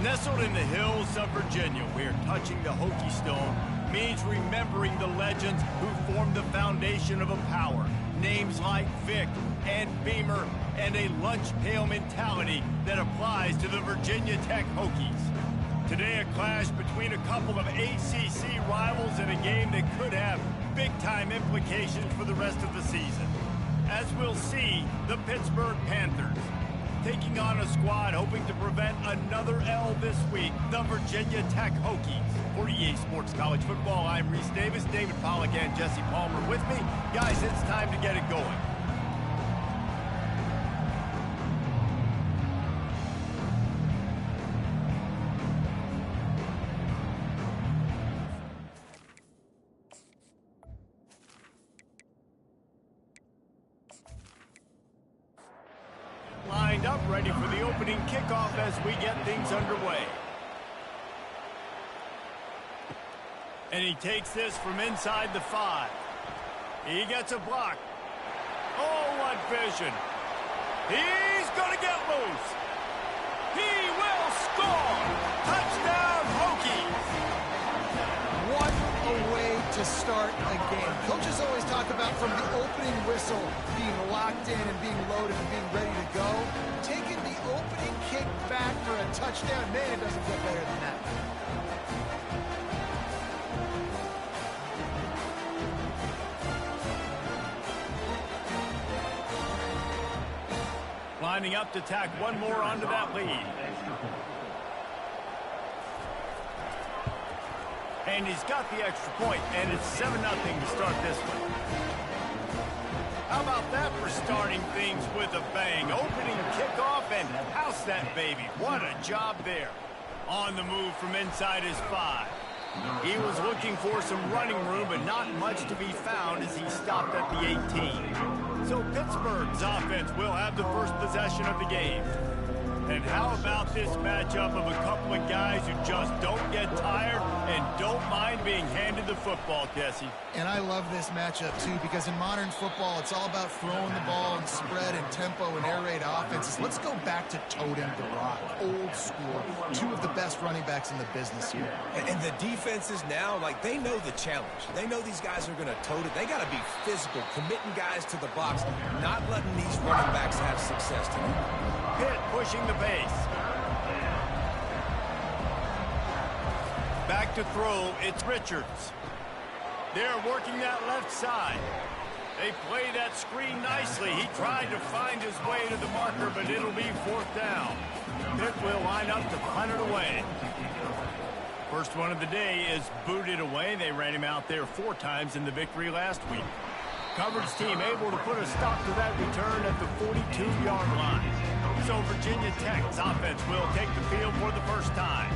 Nestled in the hills of Virginia, where touching the Hokie stone means remembering the legends who formed the foundation of a power. Names like Vic and Beamer, and a lunch pail mentality that applies to the Virginia Tech Hokies. Today, a clash between a couple of ACC rivals in a game that could have big-time implications for the rest of the season. As we'll see, the Pittsburgh Panthers taking on a squad hoping to prevent another L this week, the Virginia Tech Hokies. For EA Sports College Football, I'm Reese Davis, David Pollack, and Jesse Palmer with me. Guys, it's time to get it going. Lined up, ready for the opening kickoff as we get things underway. And he takes this from inside the 5. He gets a block. Oh, what vision. He's going to get loose. He will score. Touchdown, Hokies. What a way to start a game. Coaches always talk about from the opening whistle being locked in and being loaded and being ready to go. Taking the opening kick back for a touchdown, man, it doesn't get better than that. Lining up to tack one more onto that lead. And he's got the extra point, and it's 7-0 to start this one. How about that for starting things with a bang? Opening kickoff and house that baby. What a job there. On the move from inside his 5. He was looking for some running room, but not much to be found as he stopped at the 18. So Pittsburgh's offense will have the first possession of the game. And how about this matchup of a couple of guys who just don't get tired and don't mind being handed the football, Jesse? And I love this matchup, too, because in modern football, it's all about throwing the ball and spread and tempo and air raid offenses. Let's go back to toting the rock, old school. Two of the best running backs in the business here. And the defenses now, like, they know the challenge. They know these guys are going to tote it. They got to be physical, committing guys to the box, not letting these running backs have success tonight. Pitt pushing the pace. Back to throw, it's Richards. They're working that left side. They play that screen nicely. He tried to find his way to the marker, but it'll be 4th down. Pitt will line up to punt it away. First one of the day is booted away. They ran him out there 4 times in the victory last week. Coverage team able to put a stop to that return at the 42-yard line. So Virginia Tech's offense will take the field for the first time.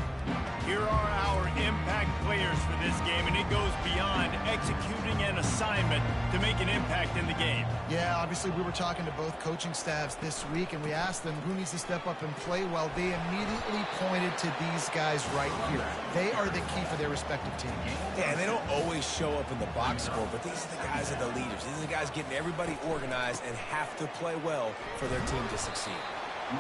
Here are our impact players for this game, and it goes beyond executing an assignment to make an impact in the game. Yeah, obviously we were talking to both coaching staffs this week, and we asked them who needs to step up and play well. They immediately pointed to these guys right here. They are the key for their respective teams. Yeah, and they don't always show up in the box score, but these are the guys that are the leaders. These are the guys getting everybody organized and have to play well for their team to succeed.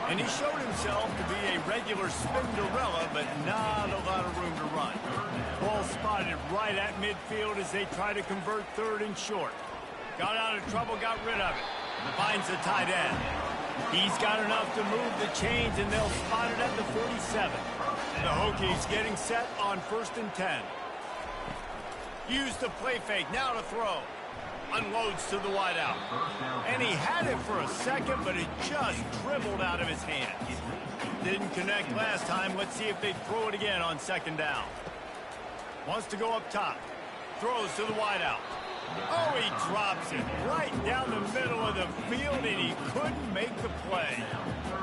And he showed himself to be a regular Spinderella, but not a lot of room to run. Ball spotted right at midfield as they try to convert 3rd and short. Got out of trouble, got rid of it. Finds the tight end. He's got enough to move the chains, and they'll spot it at the 47. The Hokies getting set on 1st and 10. Use the play fake, now to throw. Unloads to the wideout. And he had it for a second, but it just dribbled out of his hands. Didn't connect last time. Let's see if they throw it again on 2nd down. Wants to go up top. Throws to the wideout. Oh, he drops it right down the middle of the field, and he couldn't make the play.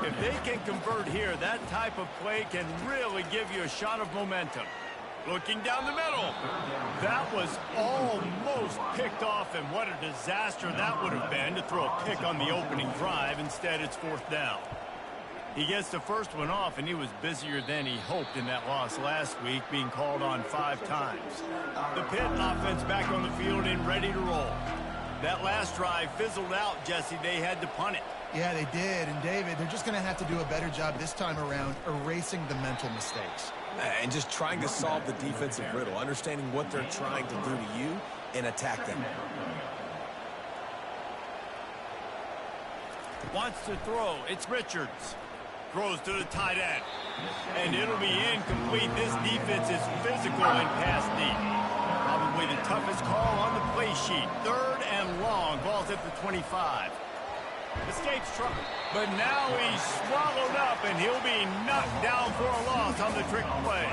If they can convert here, that type of play can really give you a shot of momentum. Looking down the middle. That was almost picked off, and what a disaster that would have been to throw a pick on the opening drive. Instead, it's 4th down. He gets the first one off, and he was busier than he hoped in that loss last week, being called on 5 times. The Pitt offense back on the field and ready to roll. That last drive fizzled out, Jesse. They had to punt it. Yeah, they did. And, David, they're just going to have to do a better job this time around erasing the mental mistakes. And just trying to solve the defensive riddle, understanding what they're trying to do to you and attack them. Wants to throw. It's Richards. Throws to the tight end. And it'll be incomplete. This defense is physical and pass deep. Probably the toughest call on the play sheet. 3rd and long. Ball's at the 25. Escapes trouble. But now he's swallowed up, and he'll be knocked down for a loss on the trick play.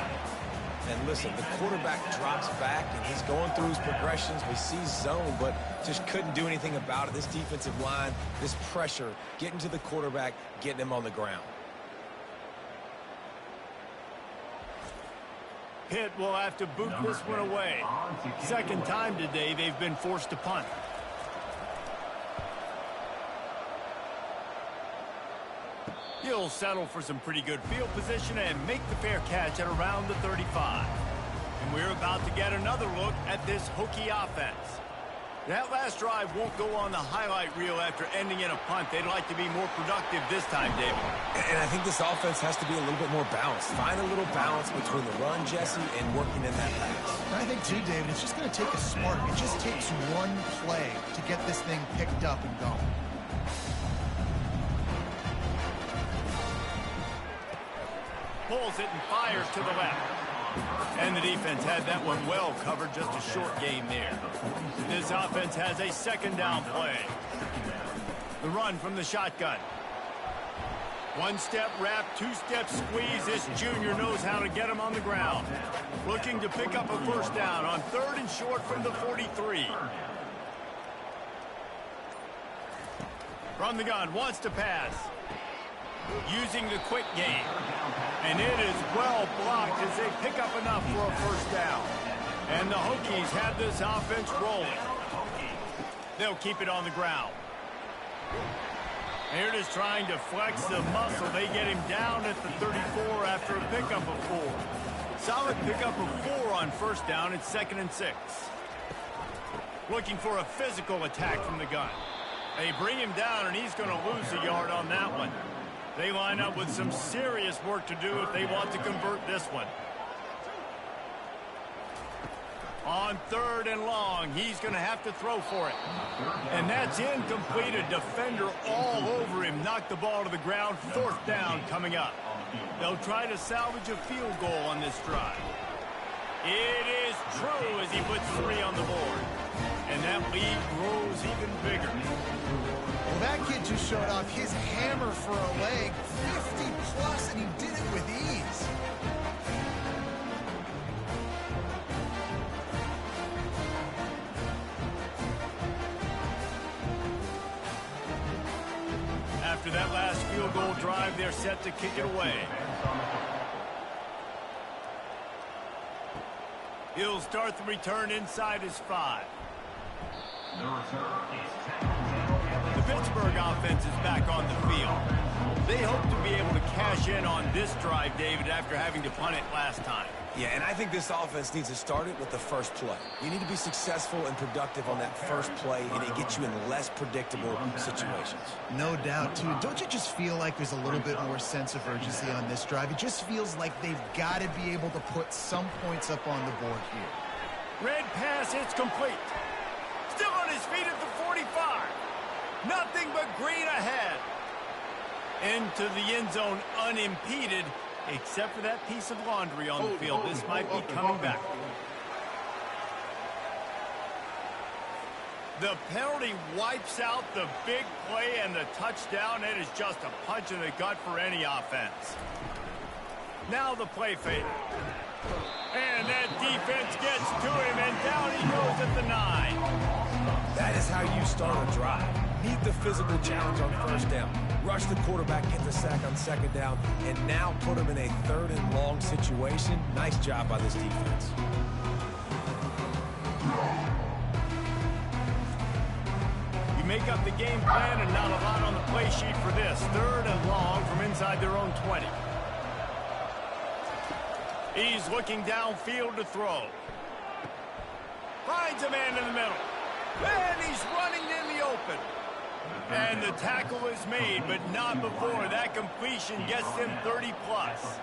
And listen, the quarterback drops back, and he's going through his progressions. We see zone, but just couldn't do anything about it. This defensive line, this pressure, getting to the quarterback, getting him on the ground. Pitt will have to boot this one away. Second time today they've been forced to punt. He'll settle for some pretty good field position and make the fair catch at around the 35. And we're about to get another look at this Hokie offense. That last drive won't go on the highlight reel after ending in a punt. They'd like to be more productive this time, David. And I think this offense has to be a little bit more balanced. Find a little balance between the run, Jesse, and working in that pass. And I think, too, David, it's just going to take a spark. It just takes one play to get this thing picked up and going. Pulls it and fires to the left. And the defense had that one well covered, just a short gain there. This offense has a second down play. The run from the shotgun. One-step wrap, two-step squeeze. This junior knows how to get him on the ground. Looking to pick up a first down on 3rd and short from the 43. From the gun, wants to pass. Using the quick game. And it is well blocked as they pick up enough for a first down. And the Hokies have this offense rolling. They'll keep it on the ground. They're just trying to flex the muscle. They get him down at the 34 after a pickup of 4. Solid pickup of 4 on first down. It's 2nd and 6. Looking for a physical attack from the gun. They bring him down, and he's going to lose a yard on that one. They line up with some serious work to do if they want to convert this one. On 3rd and long, he's going to have to throw for it. And that's incomplete. A defender all over him. Knocked the ball to the ground. 4th down coming up. They'll try to salvage a field goal on this drive. It is true as he puts 3 on the board. And that lead grows even bigger. Well, that kid just showed off his hammer for a leg, 50-plus, and he did it with ease. After that last field goal drive, they're set to kick it away. He'll start the return inside his 5. The Pittsburgh offense is back on the field. They hope to be able to cash in on this drive, David, after having to punt it last time. Yeah, and I think this offense needs to start it with the first play. You need to be successful and productive on that first play, and it gets you in less predictable situations. No doubt, too. Don't you just feel like there's a little bit more sense of urgency on this drive? It just feels like they've got to be able to put some points up on the board here. Red pass, it's complete. Still on his feet at the 45. Nothing but green ahead. Into the end zone unimpeded, except for that piece of laundry on the field. This might be coming back. The penalty wipes out the big play and the touchdown. It is just a punch in the gut for any offense. Now the play fake. And that defense gets to him, and down he goes at the 9. That is how you start a drive. Meet the physical challenge on first down. Rush the quarterback, get the sack on second down, and now put him in a 3rd and long situation. Nice job by this defense. You make up the game plan, and not a lot on the play sheet for this. 3rd and long from inside their own 20. He's looking downfield to throw. Finds a man in the middle. And he's running in the open. And the tackle is made, but not before. That completion gets them 30-plus.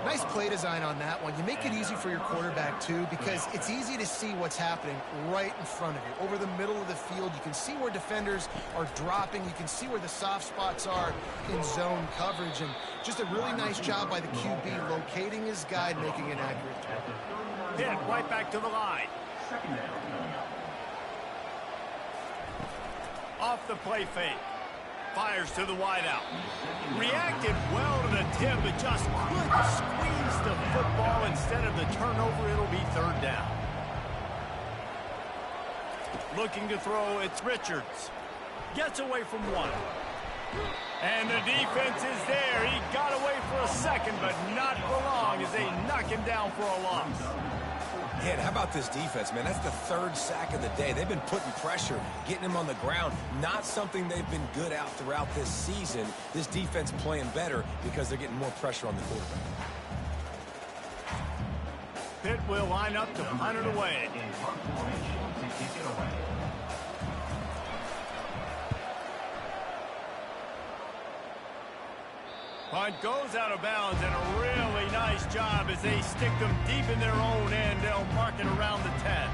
Nice play design on that one. You make it easy for your quarterback, too, because it's easy to see what's happening right in front of you. Over the middle of the field, you can see where defenders are dropping. You can see where the soft spots are in zone coverage. And just a really nice job by the QB locating his guy and making an accurate throw. Hit right back to the line. Off the play fake. Fires to the wideout. Reacted well to the tip, but just couldn't squeeze the football. Instead of the turnover, it'll be third down. Looking to throw, it's Richards. Gets away from one. And the defense is there. He got away for a second, but not for long as they knock him down for a loss. Man, how about this defense, man? That's the third sack of the day. They've been putting pressure, getting him on the ground. Not something they've been good at throughout this season. This defense playing better because they're getting more pressure on the quarterback. Pitt will line up to punt it away. Punt goes out of bounds, and a really nice job as they stick them deep in their own end. They'll mark it around the 10.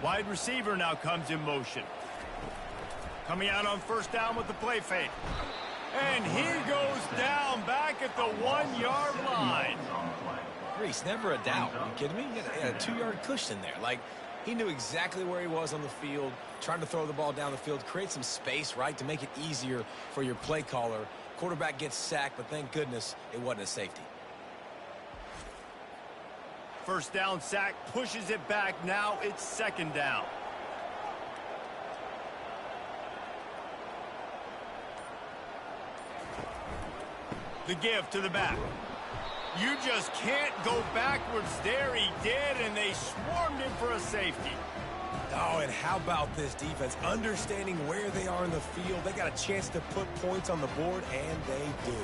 Wide receiver now comes in motion. Coming out on first down with the play fake. And he goes down back at the 1-yard line. Reese, never a doubt. Are you kidding me? He had a 2-yard cushion there. Like, he knew exactly where he was on the field, trying to throw the ball down the field, create some space, right, to make it easier for your play caller. Quarterback gets sacked, but thank goodness it wasn't a safety. First down sack, pushes it back. Now it's second down. The give to the back. You just can't go backwards there. He did, and they swarmed him for a safety. Oh, and how about this defense? Understanding where they are in the field. They got a chance to put points on the board, and they do.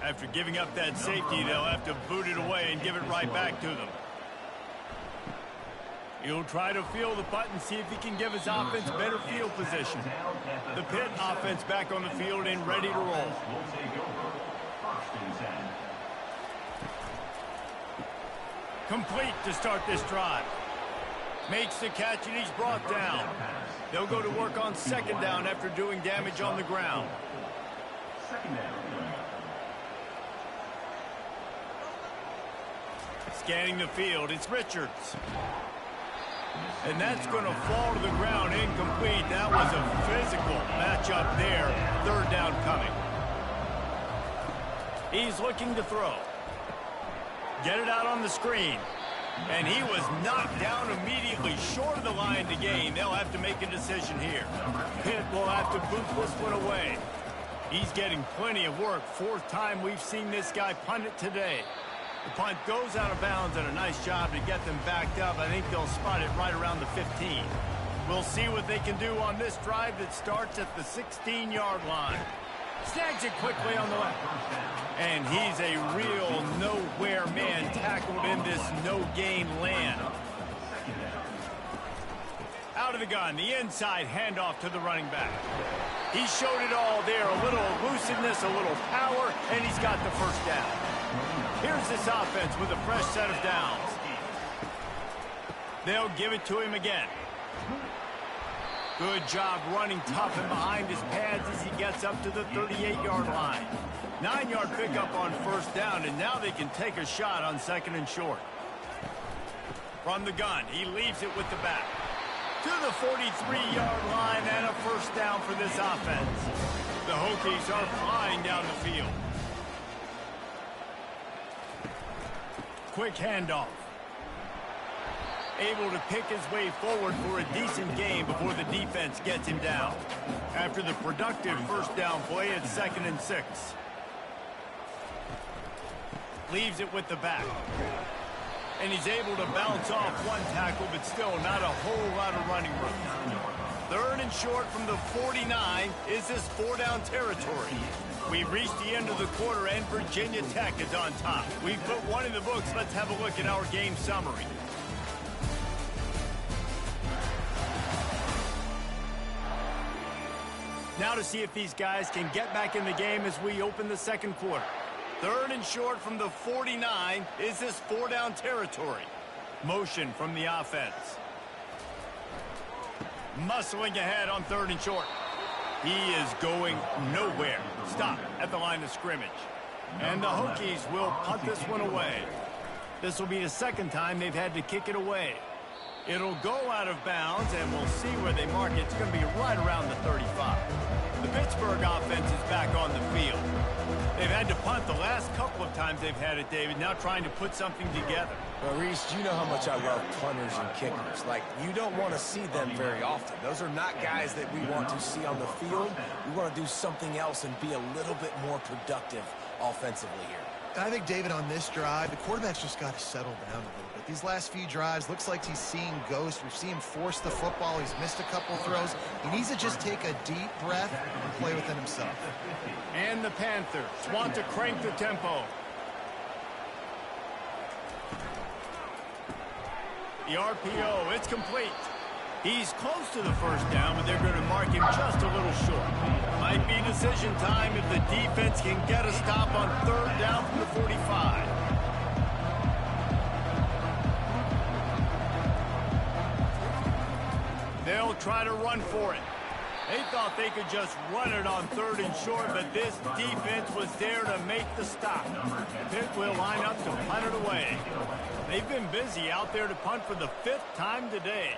After giving up that safety, they'll have to boot it away and give it right back to them. He'll try to field the punt and see if he can give his offense better field position. The Pitt offense back on the field and ready to roll. Complete to start this drive. Makes the catch and he's brought down. They'll go to work on second down after doing damage on the ground. Scanning the field, it's Richards. And that's going to fall to the ground, incomplete. That was a physical matchup there. Third down coming. He's looking to throw. Get it out on the screen. And he was knocked down immediately short of the line to gain. They'll have to make a decision here. Pitt will have to boot this one away. He's getting plenty of work. Fourth time we've seen this guy punt it today. The punt goes out of bounds, and a nice job to get them backed up. I think they'll spot it right around the 15. We'll see what they can do on this drive that starts at the 16-yard line. Snags it quickly on the left. And he's a real nowhere man tackled in this no-gain land. Out of the gun, the inside handoff to the running back. He showed it all there, a little elusiveness, a little power, and he's got the first down. Here's this offense with a fresh set of downs. They'll give it to him again. Good job running tough and behind his pads as he gets up to the 38-yard line. 9-yard pickup on first down, and now they can take a shot on second and short. From the gun, he leaves it with the back. To the 43-yard line and a first down for this offense. The Hokies are flying down the field. Quick handoff. Able to pick his way forward for a decent game before the defense gets him down. After the productive first down play, it's 2nd and 6. Leaves it with the back. And he's able to bounce off one tackle, but still not a whole lot of running room. 3rd and short from the 49 is this 4-down territory. We've reached the end of the quarter, and Virginia Tech is on top. We've put one in the books. Let's have a look at our game summary. Now to see if these guys can get back in the game as we open the second quarter. 3rd and short from the 49. Is this 4-down territory? Motion from the offense. Muscling ahead on 3rd and short. He is going nowhere. Stop at the line of scrimmage. And the Hokies will punt this one away. This will be the second time they've had to kick it away. It'll go out of bounds, and we'll see where they mark it. It's going to be right around the 35. The Pittsburgh offense is back on the field. They've had to punt the last couple of times they've had it, David, now trying to put something together. Well, Reese, you know how much I love punters and kickers. Like, you don't want to see them very often. Those are not guys that we want to see on the field. We want to do something else and be a little bit more productive offensively here. I think, David, on this drive, the quarterback's just got to settle down a little bit. These last few drives, looks like he's seeing ghosts. We've seen him force the football. He's missed a couple throws. He needs to just take a deep breath and play within himself. And the Panthers want to crank the tempo. The RPO, it's complete. He's close to the first down, but they're going to mark him just a little short. Might be decision time if the defense can get a stop on 3rd down from the 45. They'll try to run for it. They thought they could just run it on 3rd and short, but this defense was there to make the stop. Pitt will line up to punt it away. They've been busy out there to punt for the 5th time today.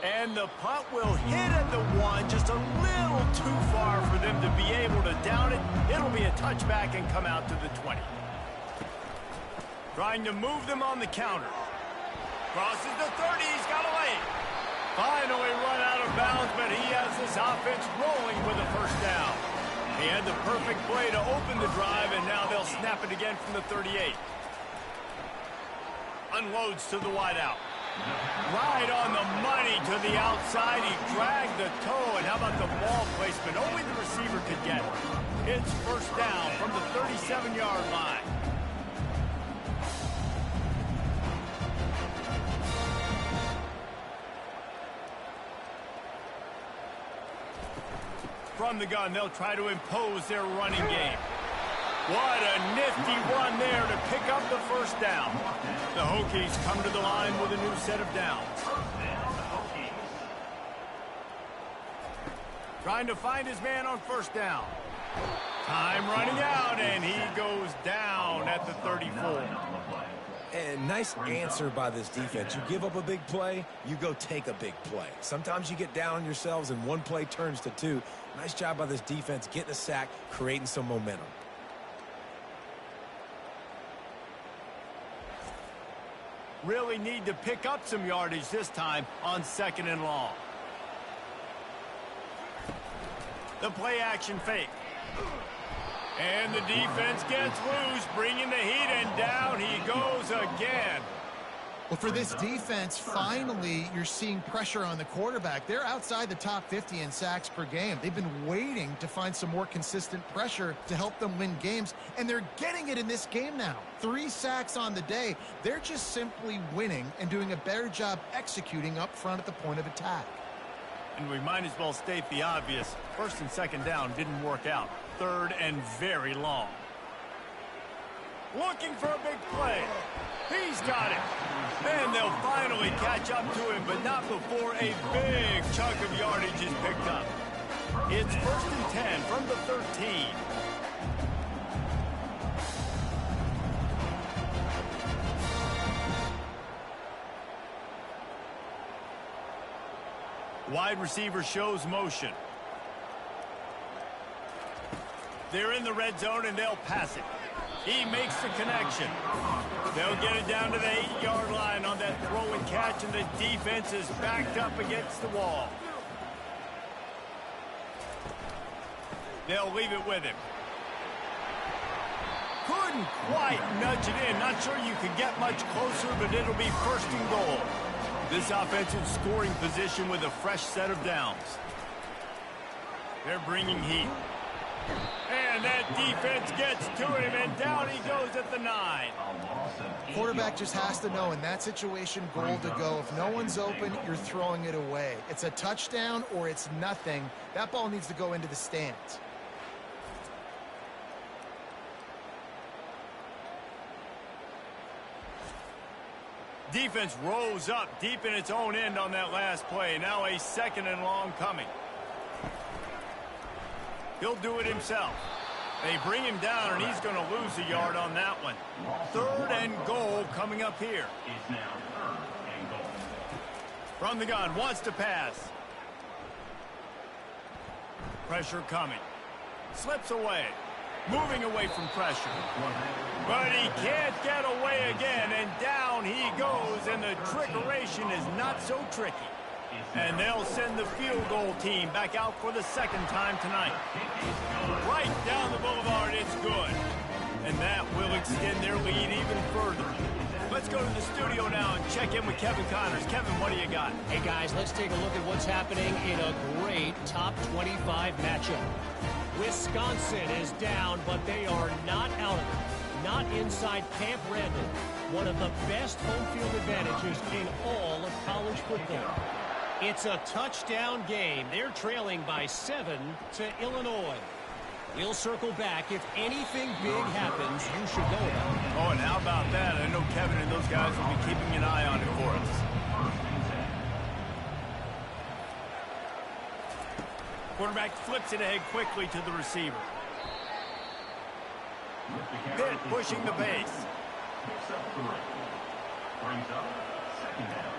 And the punt will hit at the 1, just a little too far for them to be able to down it. It'll be a touchback and come out to the 20. Trying to move them on the counter. Crosses the 30, he's got away. Finally run out of bounds, but he has this offense rolling with a first down. He had the perfect play to open the drive, and now they'll snap it again from the 38. Unloads to the wideout. Right on the money to the outside. He dragged the toe, and how about the ball placement? Only the receiver could get it. It's first down from the 37-yard line. From the gun, they'll try to impose their running game. What a nifty run there to pick up the first down. The Hokies come to the line with a new set of downs. Trying to find his man on first down. Time running out, and he goes down at the 34. And nice answer by this defense. You give up a big play, you go take a big play. Sometimes you get down on yourselves and one play turns to 2. Nice job by this defense getting a sack, creating some momentum. Really need to pick up some yardage this time on 2nd and long. The play action fake. And the defense gets loose, bringing the heat, and down he goes again. Well, for this defense, finally, you're seeing pressure on the quarterback. They're outside the top 50 in sacks per game. They've been waiting to find some more consistent pressure to help them win games, and they're getting it in this game now. 3 sacks on the day. They're just simply winning and doing a better job executing up front at the point of attack. And we might as well state the obvious. 1st and 2nd down didn't work out. 3rd and very long. Looking for a big play. He's got it. And they'll finally catch up to him, but not before a big chunk of yardage is picked up. It's 1st and 10 from the 13. Wide receiver shows motion. They're in the red zone, and they'll pass it. He makes the connection. They'll get it down to the 8-yard line on that throw and catch, and the defense is backed up against the wall. They'll leave it with him. Couldn't quite nudge it in. Not sure you could get much closer, but it'll be 1st and goal. This offensive scoring position with a fresh set of downs. They're bringing heat. And that defense gets to him, and down he goes at the 9. Quarterback just has to know in that situation, goal to go. If no one's open, you're throwing it away. It's a touchdown or it's nothing. That ball needs to go into the stands. Defense rose up deep in its own end on that last play. Now a 2nd and long coming. He'll do it himself. They bring him down, and he's going to lose a yard on that one. 3rd and goal coming up here. From the gun, wants to pass. Pressure coming. Slips away. Moving away from pressure. But he can't get away again, and down he goes, and the trickeration is not so tricky. And they'll send the field goal team back out for the 2nd time tonight. Right down the boulevard, it's good. And that will extend their lead even further. Let's go to the studio now and check in with Kevin Connors. Kevin, what do you got? Hey, guys, let's take a look at what's happening in a great top 25 matchup. Wisconsin is down, but they are not out of it. Not inside Camp Randall. One of the best home field advantages in all of college football. It's a touchdown game. They're trailing by 7 to Illinois. We'll circle back. If anything big happens, you should know about it. Oh, and how about that? I know Kevin and those guys will be keeping an eye on it for us. Quarterback flips it ahead quickly to the receiver. Pitt pushing the pace. Brings up 2nd down.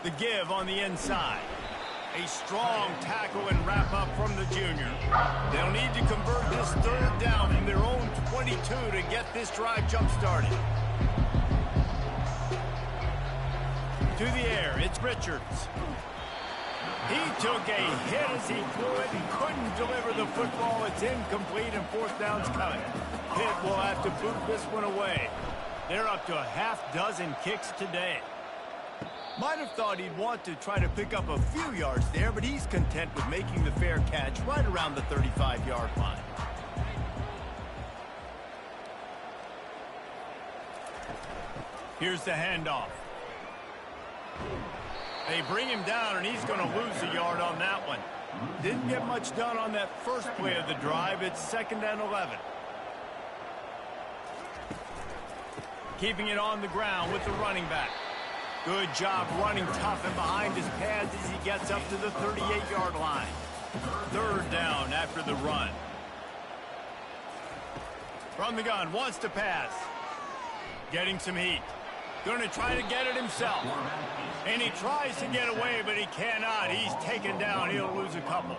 The give on the inside. A strong tackle and wrap up from the junior. They'll need to convert this 3rd down from their own 22 to get this drive jump-started. To the air, it's Richards. He took a hit as he threw it and couldn't deliver the football. It's incomplete and 4th down's coming. Pitt will have to boot this one away. They're up to a half-dozen kicks today. Might have thought he'd want to try to pick up a few yards there, but he's content with making the fair catch right around the 35-yard line. Here's the handoff. They bring him down, and he's going to lose a yard on that one. Didn't get much done on that first play of the drive. It's 2nd and 11. Keeping it on the ground with the running back. Good job running tough and behind his pads as he gets up to the 38-yard line. 3rd down after the run. From the gun, wants to pass. Getting some heat. Going to try to get it himself. And he tries to get away, but he cannot. He's taken down. He'll lose a couple.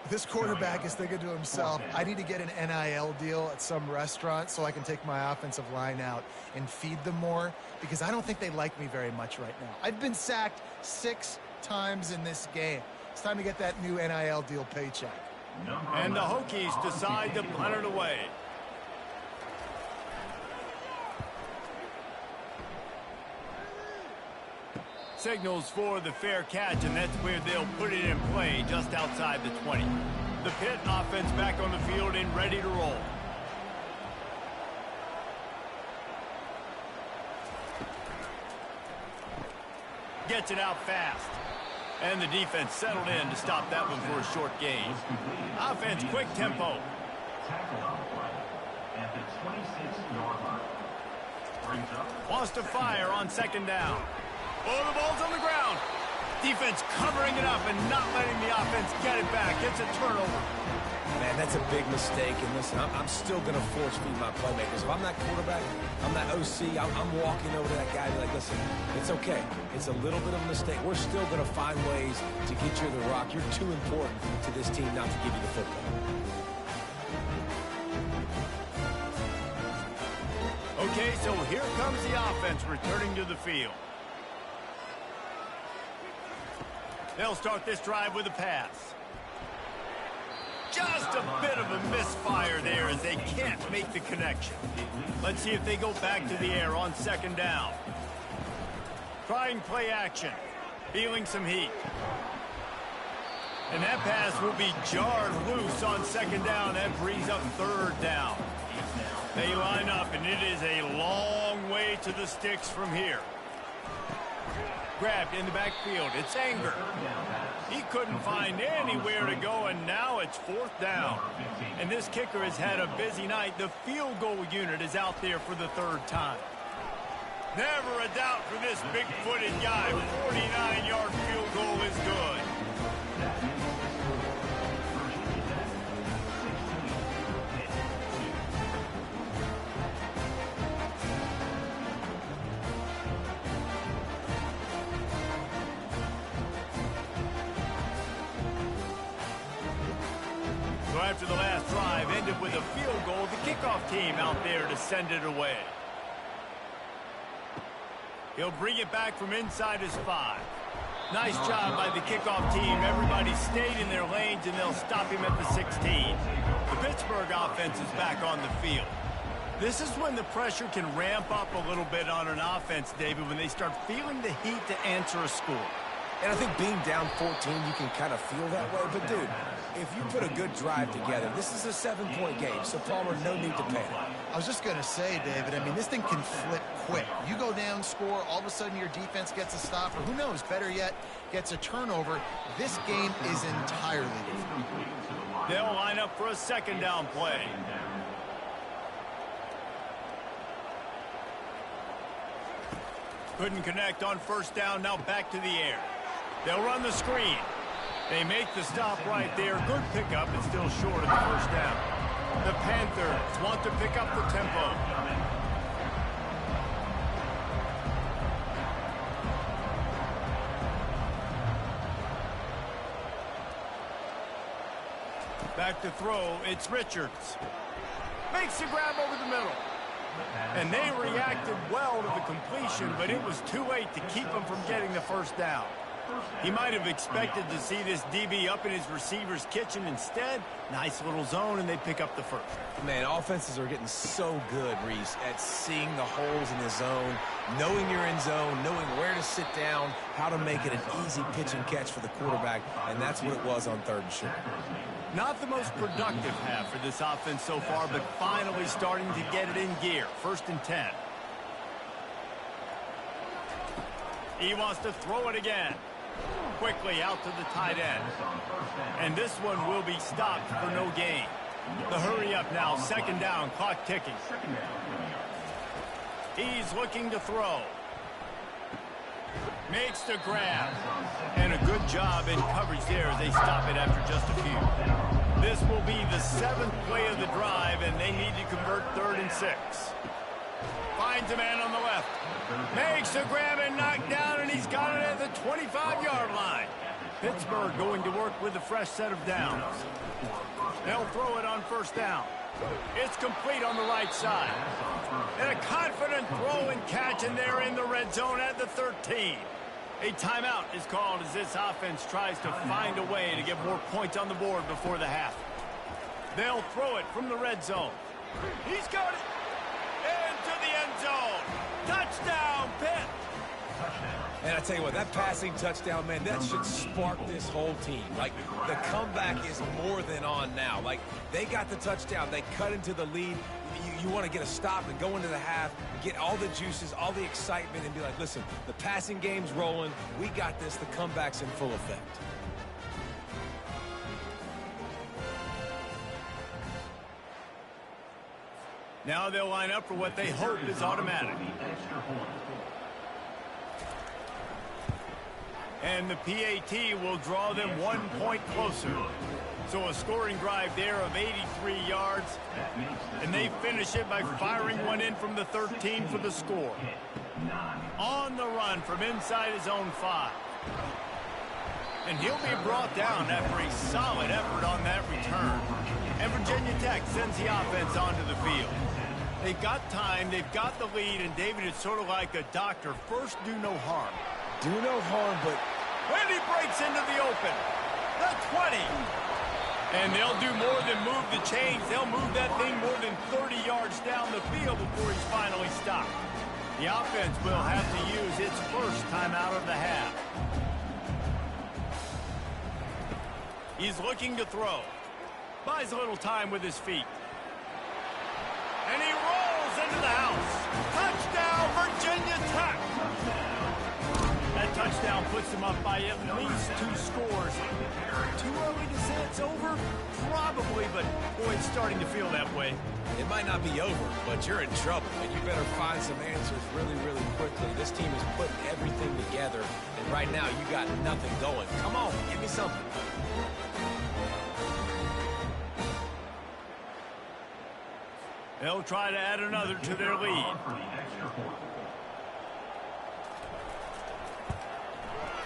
This quarterback is thinking to himself, I need to get an NIL deal at some restaurant so I can take my offensive line out and feed them more, because I don't think they like me very much right now. I've been sacked 6 times in this game. It's time to get that new NIL deal paycheck. And the Hokies decide to punt it away. Signals for the fair catch, and that's where they'll put it in play, just outside the 20. The Pitt offense back on the field and ready to roll. Gets it out fast. And the defense settled in to stop that one for a short gain. Offense, quick tempo. At the 26-yard line. Wants to fire on 2nd down. Oh, the ball's on the ground. Defense covering it up and not letting the offense get it back. It's a turnover. Man, that's a big mistake. And listen, I'm still going to force feed my playmakers. If I'm that quarterback, I'm that OC, I'm walking over to that guy and be like, listen, it's okay. It's a little bit of a mistake. We're still going to find ways to get you the rock. You're too important to this team not to give you the football. Okay, so here comes the offense returning to the field. They'll start this drive with a pass. Just a bit of a misfire there as they can't make the connection. Let's see if they go back to the air on second down. Trying play action. Feeling some heat. And that pass will be jarred loose on second down. That brings up third down. They line up, and it is a long way to the sticks from here. Grabbed in the backfield. It's Anger. He couldn't find anywhere to go, and now it's fourth down. And this kicker has had a busy night. The field goal unit is out there for the third time. Never a doubt for this big-footed guy. 49-yard field goal is good. So after the last drive ended with a field goal, the kickoff team out there to send it away. He'll bring it back from inside his 5. Nice job by the kickoff team. Everybody stayed in their lanes, and they'll stop him at the 16. The Pittsburgh offense is back on the field. This is when the pressure can ramp up a little bit on an offense, David, when they start feeling the heat to answer a score. And I think being down 14, you can kind of feel that way. But, dude, if you put a good drive together, this is a 7-point game, so Palmer, no need to panic. I was just going to say, David, I mean, this thing can flip quick. You go down, score, all of a sudden your defense gets a stop, or who knows, better yet, gets a turnover. This game is entirely different. They'll line up for a second down play. Couldn't connect on first down, now back to the air. They'll run the screen. They make the stop right there. Good pickup, but still short of the first down. The Panthers want to pick up the tempo. Back to throw, it's Richards. Makes the grab over the middle. And they reacted well to the completion, but it was too late to keep them from getting the first down. He might have expected to see this DB up in his receiver's kitchen. Instead, nice little zone, and they pick up the first. Man, offenses are getting so good, Reese, at seeing the holes in the zone, knowing you're in zone, knowing where to sit down, how to make it an easy pitch and catch for the quarterback, and that's what it was on third and short. Not the most productive half for this offense so far, but finally starting to get it in gear. First and 10. He wants to throw it again. Quickly out to the tight end. And this one will be stopped for no gain. The hurry up now, second down, clock ticking. He's looking to throw. Makes the grab. And a good job in coverage there as they stop it after just a few. This will be the 7th play of the drive, and they need to convert 3rd and 6. Finds a man on the left. Makes the grab and knocked down, and he's got it at the 25-yard line. Pittsburgh going to work with a fresh set of downs. They'll throw it on first down. It's complete on the right side. And a confident throw and catch, and they're in the red zone at the 13. A timeout is called as this offense tries to find a way to get more points on the board before the half. They'll throw it from the red zone. He's got it into the end zone. Touchdown, Pitt. And I tell you what, that passing touchdown, man, that should spark this whole team. Like, the comeback is more than on now. Like, they got the touchdown. They cut into the lead. You want to get a stop and go into the half, get all the juices, all the excitement, and be like, listen, the passing game's rolling. We got this. The comeback's in full effect. Now they'll line up for what they hope is automatic. And the PAT will draw them 1 point closer. So a scoring drive there of 83 yards. And they finish it by firing one in from the 13 for the score. On the run from inside his own 5. And he'll be brought down after a solid effort on that return. And Virginia Tech sends the offense onto the field. They've got time, they've got the lead, and David, it's sort of like a doctor. First, do no harm. Do no harm, but when he breaks into the open, the 20. And they'll do more than move the chains. They'll move that thing more than 30 yards down the field before he's finally stopped. The offense will have to use its first timeout of the half. He's looking to throw. Buys a little time with his feet. And he rolls into the house. Touchdown, Virginia Tech. That touchdown puts them up by at least 2 scores. Too early to say it's over? Probably, but boy, it's starting to feel that way. It might not be over, but you're in trouble, and you better find some answers really, really quickly. This team is putting everything together, and right now you got nothing going. Come on, give me something. They'll try to add another to their lead.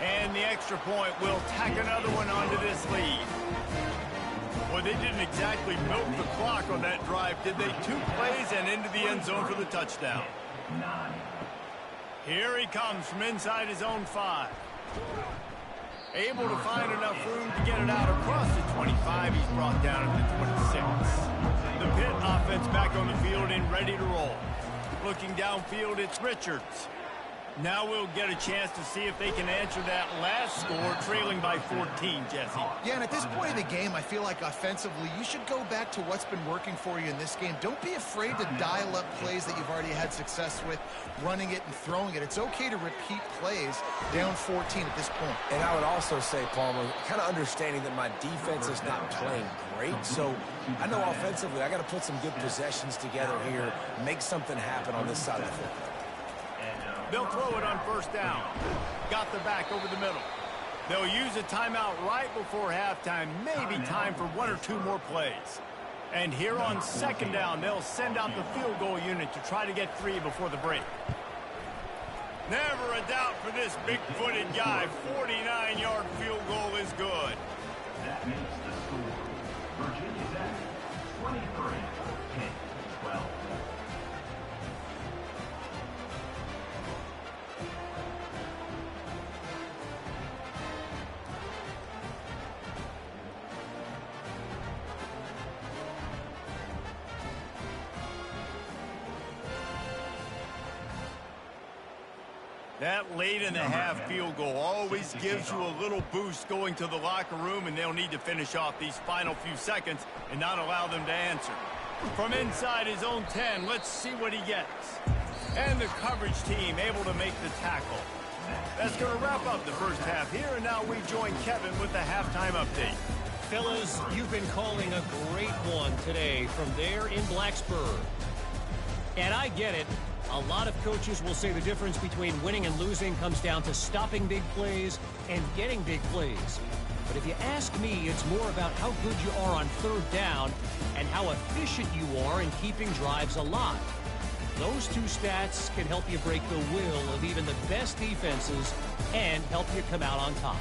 And the extra point will tack another one onto this lead. Well, they didn't exactly milk the clock on that drive, did they? 2 plays and into the end zone for the touchdown. Here he comes from inside his own 5. Able to find enough room to get it out across the 25. He's brought down at the 26. The Pitt offense back on the field and ready to roll. Looking downfield, it's Richards. Now we'll get a chance to see if they can answer that last score, trailing by 14, Jesse. Yeah, and at this point in the game, I feel like offensively, you should go back to what's been working for you in this game. Don't be afraid to dial up plays that you've already had success with, running it and throwing it. It's okay to repeat plays down 14 at this point. And I would also say, Palmer, kind of understanding that my defense is not playing great, so I know offensively I got to put some good possessions together here, make something happen on this side of the football. They'll throw it on first down. Got the back over the middle. They'll use a timeout right before halftime. Maybe time for 1 or 2 more plays. And here on second down, they'll send out the field goal unit to try to get 3 before the break. Never a doubt for this big-footed guy. 49-yard field goal is good. That makes the score Virginia Tech 23, Pitt 12. That late in the half field goal always gives you a little boost going to the locker room, and they'll need to finish off these final few seconds and not allow them to answer. From inside his own 10, let's see what he gets. And the coverage team able to make the tackle. That's going to wrap up the first half here, and now we join Kevin with the halftime update. Fellas, you've been calling a great one today from there in Blacksburg. And I get it. A lot of coaches will say the difference between winning and losing comes down to stopping big plays and getting big plays. But if you ask me, it's more about how good you are on third down and how efficient you are in keeping drives alive. Those 2 stats can help you break the will of even the best defenses and help you come out on top.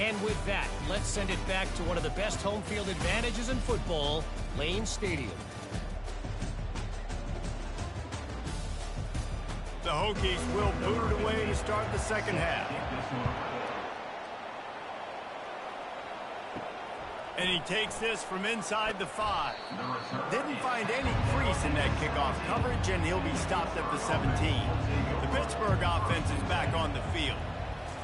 And with that, let's send it back to one of the best home field advantages in football, Lane Stadium. The Hokies will boot it away to start the second half. And he takes this from inside the 5. Didn't find any crease in that kickoff coverage, and he'll be stopped at the 17. The Pittsburgh offense is back on the field.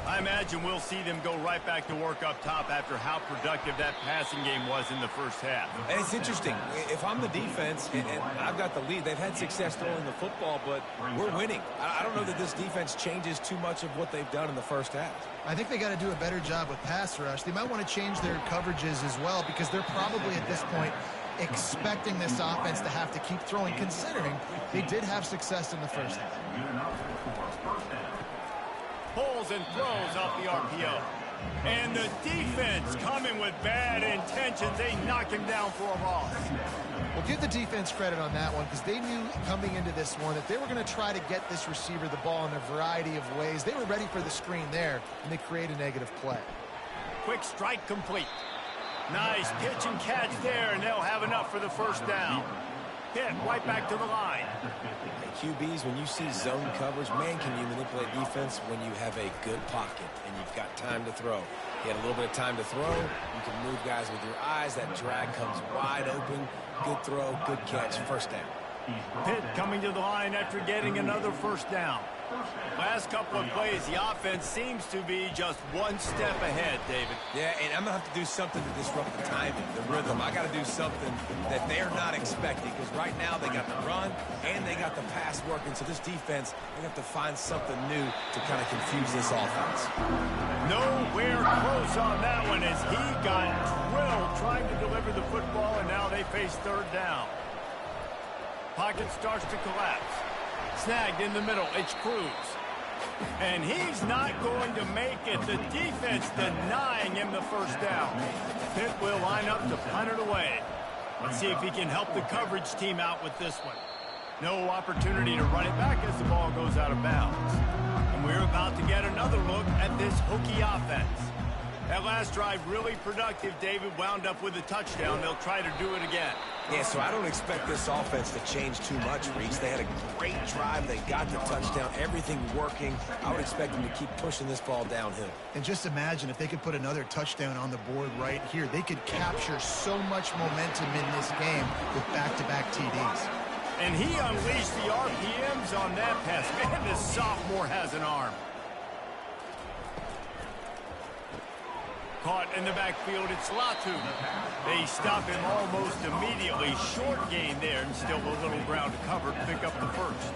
I imagine we'll see them go right back to work up top after how productive that passing game was in the first half. And it's interesting. If I'm the defense and I've got the lead, they've had success throwing the football, but we're winning. I don't know that this defense changes too much of what they've done in the first half. I think they got to do a better job with pass rush. They might want to change their coverages as well, because they're probably at this point expecting this offense to have to keep throwing, considering they did have success in the first half. Pulls and throws off the RPO. And the defense coming with bad intentions. They knock him down for a loss. Well, give the defense credit on that one, because they knew coming into this one that they were going to try to get this receiver the ball in a variety of ways. They were ready for the screen there, and they create a negative play. Quick strike complete. Nice pitch and catch there, and they'll have enough for the first down. Pitt right back to the line. QBs, when you see zone coverage, man, can you manipulate defense when you have a good pocket and you've got time to throw. You had a little bit of time to throw. You can move guys with your eyes. That drag comes wide open. Good throw, good catch, first down. Pitt coming to the line after getting another first down. Last couple of plays, the offense seems to be just one step ahead, David. Yeah, and I'm going to have to do something to disrupt the timing, the rhythm. I got to do something that they're not expecting, because right now they got the run and they got the pass working. So this defense, they have to find something new to kind of confuse this offense. Nowhere close on that one as he got drilled trying to deliver the football, and now they face third down. Pocket starts to collapse. Snagged in the middle, it's Cruz. And he's not going to make it. The defense denying him the first down. Pitt will line up to punt it away. Let's see if he can help the coverage team out with this one. No opportunity to run it back as the ball goes out of bounds. And we're about to get another look at this Hokie offense. That last drive really productive. David wound up with a touchdown. They'll try to do it again. Yeah, so I don't expect this offense to change too much, Reese. They had a great drive. They got the touchdown. Everything working. I would expect them to keep pushing this ball downhill. And just imagine if they could put another touchdown on the board right here. They could capture so much momentum in this game with back-to-back TDs. And he unleashed the RPMs on that pass. Man, this sophomore has an arm. Caught in the backfield, it's Latu. They stop him almost immediately. Short gain there, and still a little ground to cover to pick up the first.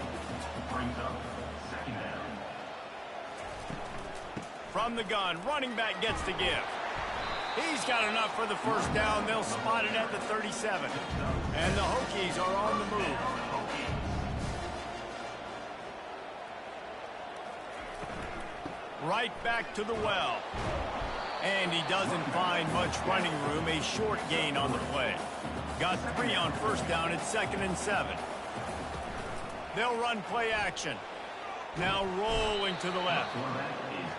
From the gun, running back gets to give. He's got enough for the first down. They'll spot it at the 37. And the Hokies are on the move. Right back to the well. And he doesn't find much running room. A short gain on the play. Got 3 on first down. It's 2nd and 7. They'll run play action. Now rolling to the left.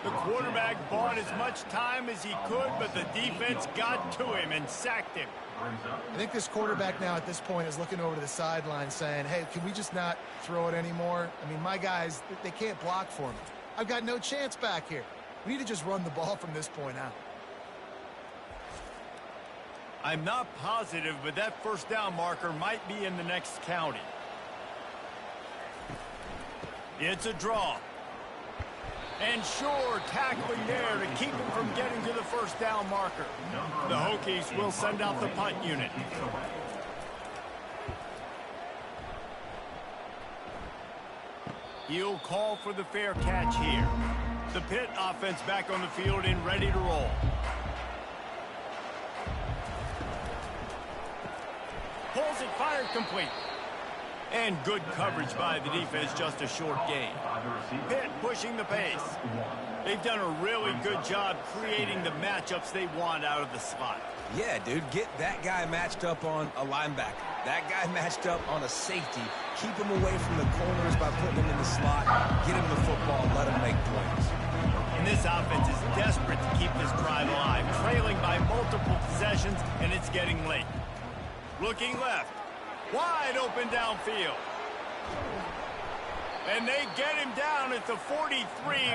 The quarterback bought as much time as he could, but the defense got to him and sacked him. I think this quarterback now at this point is looking over to the sideline saying, hey, can we just not throw it anymore? I mean, my guys, they can't block for me. I've got no chance back here. We need to just run the ball from this point out. I'm not positive, but that first down marker might be in the next county. It's a draw. And sure, tackling there to keep him from getting to the first down marker. The Hokies will send out the punt unit. He'll call for the fair catch here. The Pitt offense back on the field and ready to roll. Pulls it, fired complete. And good coverage by the defense, just a short gain. Pitt pushing the pace. They've done a really good job creating the matchups they want out of the slot. Yeah, dude, get that guy matched up on a linebacker. That guy matched up on a safety. Keep him away from the corners by putting him in the slot. Get him the football, let him make plays. And this offense is desperate to keep this drive alive, trailing by multiple possessions, and it's getting late. Looking left. Wide open downfield. And they get him down at the 43,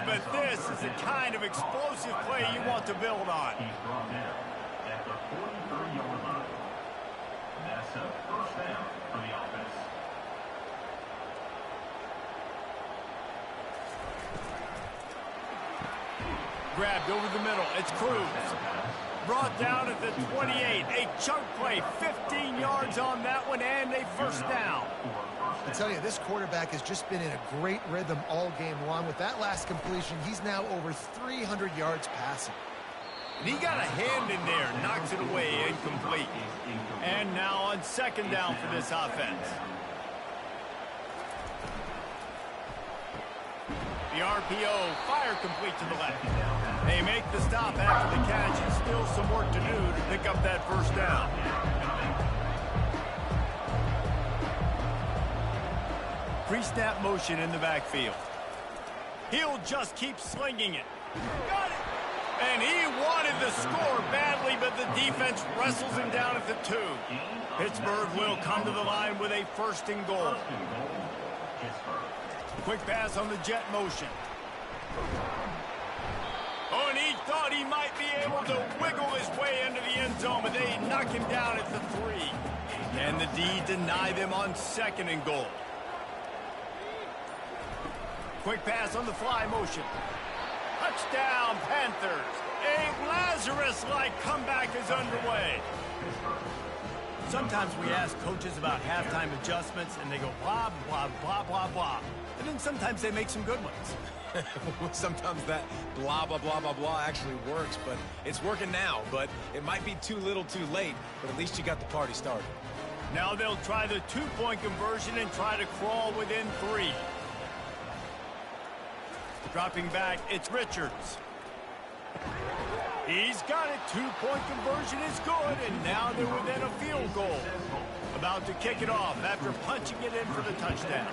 but this is the kind of explosive play you want to build on. He's brought down at the 43-yard line. That's a first down for the offense. Grabbed over the middle. It's Cruz. Brought down at the 28. A chunk play. 15 yards on that one, and a first down. I tell you, this quarterback has just been in a great rhythm all game long. With that last completion, he's now over 300 yards passing. And he got a hand in there, knocks it away, incomplete. And now on second down for this offense. The RPO, fire complete to the left. They make the stop after the catch, and still some work to do to pick up that first down. Pre-snap motion in the backfield. He'll just keep slinging it. Got it! And he wanted the score badly, but the defense wrestles him down at the 2. Pittsburgh will come to the line with a 1st and goal. Quick pass on the jet motion. Oh, and he thought he might be able to wiggle his way into the end zone, but they knock him down at the 3. And the D deny them on 2nd and goal. Quick pass on the fly motion. Touchdown, Panthers. A Lazarus-like comeback is underway. Sometimes we ask coaches about halftime adjustments, and they go blah, blah, blah, blah, blah. And then sometimes they make some good ones. Sometimes that blah, blah, blah, blah, blah actually works, but it's working now. But it might be too little too late, but at least you got the party started. Now they'll try the 2-point conversion and try to crawl within 3. Dropping back, it's Richards. He's got it. 2-point conversion is good, and now they're within a field goal. About to kick it off after punching it in for the touchdown.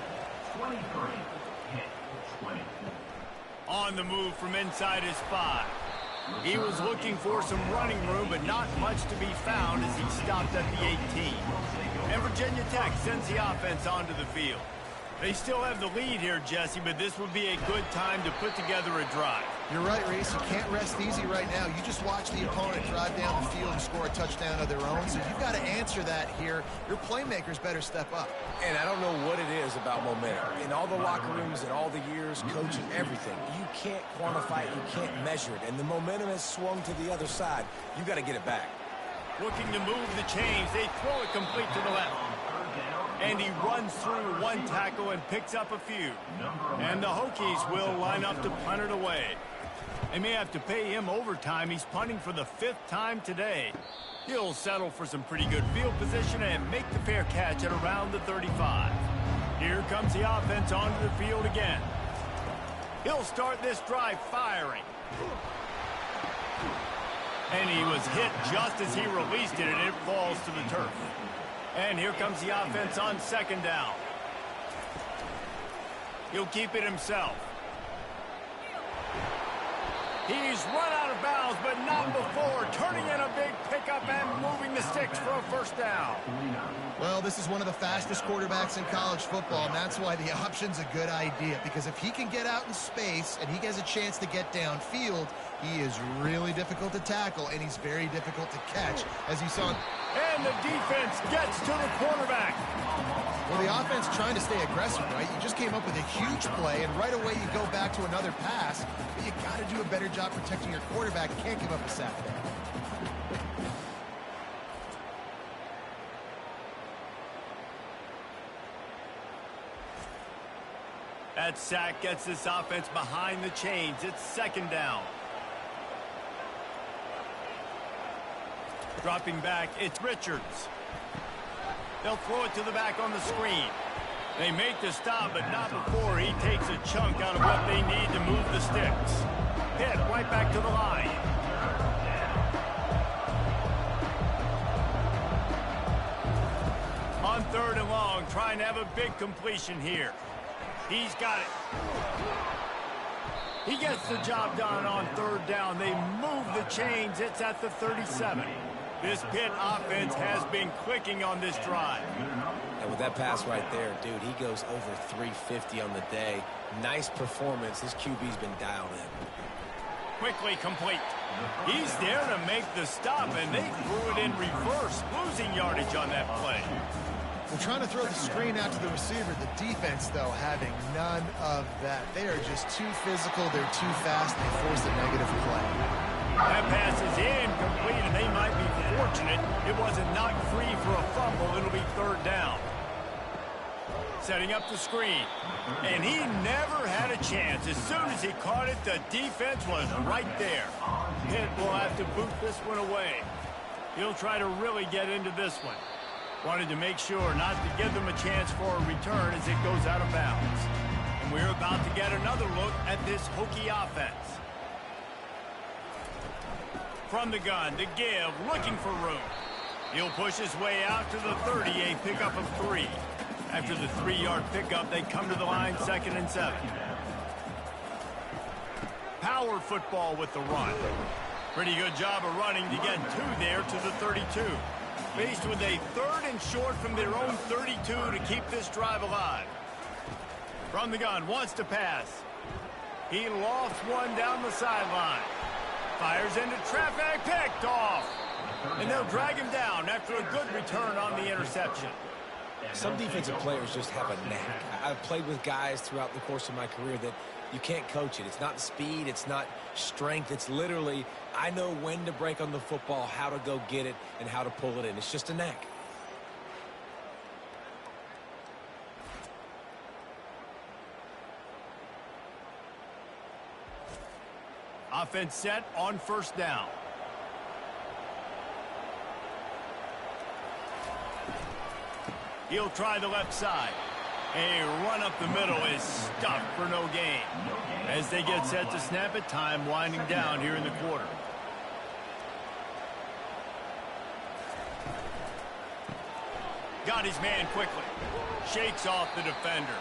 23, hit, 20. On the move from inside his 5. He was looking for some running room, but not much to be found as he stopped at the 18. And Virginia Tech sends the offense onto the field. They still have the lead here, Jesse, but this would be a good time to put together a drive. You're right, Reese. You can't rest easy right now. You just watch the opponent drive down the field and score a touchdown of their own, so you've got to answer that here. Your playmakers better step up. And I don't know what it is about momentum. In all the locker rooms and all the years, coaching, everything, you can't quantify it, you can't measure it. And the momentum has swung to the other side. You got to get it back. Looking to move the chains. They throw it complete to the left. And he runs through 1 tackle and picks up a few. And the Hokies will line up to punt it away. They may have to pay him overtime. He's punting for the 5th time today. He'll settle for some pretty good field position and make the fair catch at around the 35. Here comes the offense onto the field again. He'll start this drive firing. And he was hit just as he released it, and it falls to the turf. And here comes the offense on 2nd down. He'll keep it himself. He's run out of bounds, but not before turning in a big pickup and moving the sticks for a 1st down. Well, this is one of the fastest quarterbacks in college football, and that's why the option's a good idea, because if he can get out in space and he has a chance to get downfield, he is really difficult to tackle, and he's very difficult to catch, as you saw. And the defense gets to the quarterback. Well, the offense trying to stay aggressive, right? You just came up with a huge play, and right away you go back to another pass, but you got to do a better job protecting your quarterback. You can't give up a sack there. That sack gets this offense behind the chains. It's 2nd down. Dropping back, it's Richards. They'll throw it to the back on the screen. They make the stop, but not before he takes a chunk out of what they need to move the sticks. Hit right back to the line. On 3rd and long, trying to have a big completion here. He's got it. He gets the job done on 3rd down. They move the chains. It's at the 37. This Pitt offense has been clicking on this drive. And with that pass right there, dude, he goes over 350 on the day. Nice performance. His QB's been dialed in. Quickly complete. He's there to make the stop, and they threw it in reverse, losing yardage on that play. We're trying to throw the screen out to the receiver. The defense, though, having none of that. They are just too physical. They're too fast. They force a negative play. That pass is incomplete, and they might be fortunate it wasn't knocked free for a fumble. It'll be 3rd down. Setting up the screen. And he never had a chance. As soon as he caught it, the defense was right there. Pitt will have to boot this one away. He'll try to really get into this one. Wanted to make sure not to give them a chance for a return as it goes out of bounds. And we're about to get another look at this Hokie offense. From the gun to give, looking for room. He'll push his way out to the 30, a pickup of 3. After the 3-yard pickup, they come to the line 2nd and 7. power football with the run. Pretty good job of running to get 2 there to the 32. Faced with a 3rd and short from their own 32 to keep this drive alive. From the gun, wants to pass. He lofts one down the sideline. Fires into traffic, picked off. And they'll drag him down after a good return on the interception. Some defensive players just have a knack. I've played with guys throughout the course of my career that you can't coach it. It's not speed, it's not strength. It's literally, I know when to break on the football, how to go get it, and how to pull it in. It's just a knack. Offense set on 1st down. He'll try the left side. A run up the middle is stuffed for no gain. As they get set to snap it, time winding down here in the quarter. Got his man quickly. Shakes off the defender.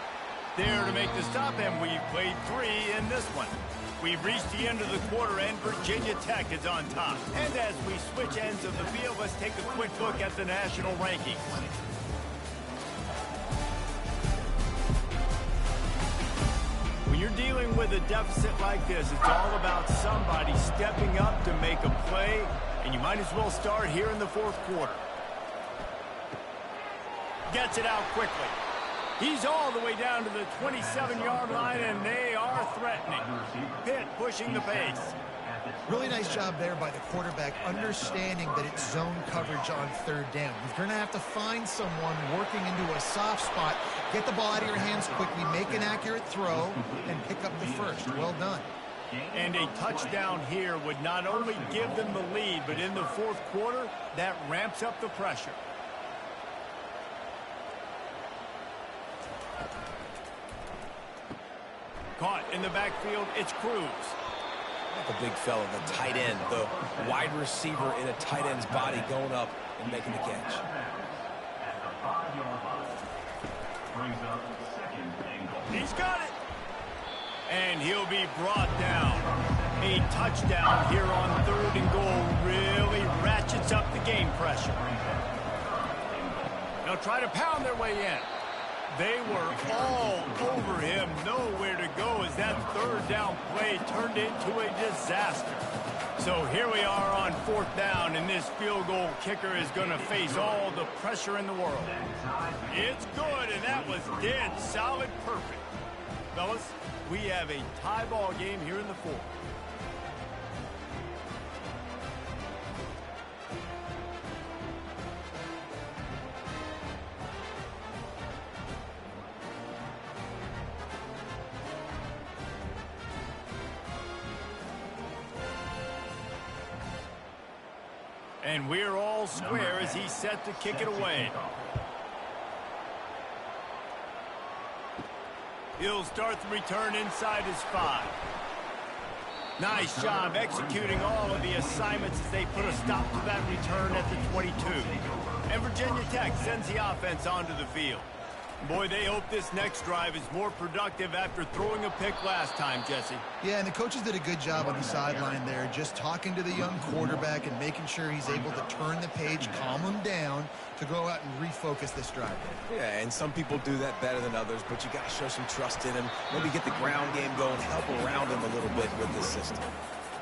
There to make the stop, and we've played 3 in this one. We've reached the end of the quarter, and Virginia Tech is on top. And as we switch ends of the field, let's take a quick look at the national rankings. When you're dealing with a deficit like this, it's all about somebody stepping up to make a play, and you might as well start here in the 4th quarter. Gets it out quickly. He's all the way down to the 27-yard line, and they are threatening. Pitt pushing the pace. Really nice job there by the quarterback, understanding that it's zone coverage on 3rd down. You're going to have to find someone working into a soft spot, get the ball out of your hands quickly, make an accurate throw, and pick up the first. Well done. And a touchdown here would not only give them the lead, but in the 4th quarter, that ramps up the pressure. Caught in the backfield, it's Cruz. The big fella, the tight end, the wide receiver in a tight end's body going up and making the catch. He's got it. And he'll be brought down. A touchdown here on 3rd and goal really ratchets up the game pressure. They'll try to pound their way in. They were all over him, nowhere to go as that 3rd down play turned into a disaster. So here we are on 4th down, and this field goal kicker is going to face all the pressure in the world. It's good, and that was dead solid perfect. Fellas, we have a tie ball game here in the 4th. And we're all square as he's set to kick it away. He'll start the return inside his 5. Nice job executing all of the assignments as they put a stop to that return at the 22. And Virginia Tech sends the offense onto the field. Boy, they hope this next drive is more productive after throwing a pick last time, Jesse. Yeah, and the coaches did a good job on the sideline there, just talking to the young quarterback and making sure he's able to turn the page, calm him down to go out and refocus this drive. Yeah, and some people do that better than others, but you got to show some trust in him. Maybe get the ground game going, help around him a little bit with this system.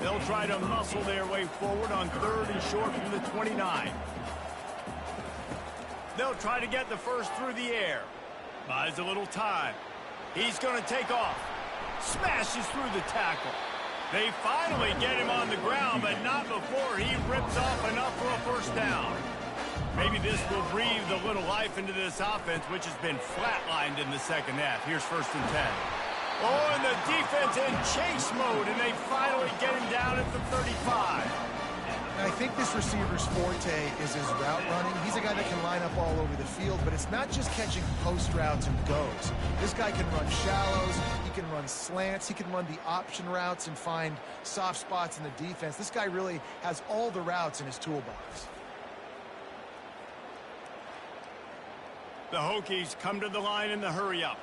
They'll try to muscle their way forward on 3rd and short from the 29. They'll try to get the first through the air. Buys a little time. He's going to take off. Smashes through the tackle. They finally get him on the ground, but not before he rips off enough for a 1st down. Maybe this will breathe a little life into this offense, which has been flatlined in the 2nd half. Here's 1st and 10. Oh, and the defense in chase mode, and they finally get him down at the 35. I think this receiver's forte is his route running. He's a guy that can line up all over the field, but it's not just catching post routes and goes. This guy can run shallows, he can run slants, he can run the option routes and find soft spots in the defense. This guy really has all the routes in his toolbox. The Hokies come to the line in the hurry-up.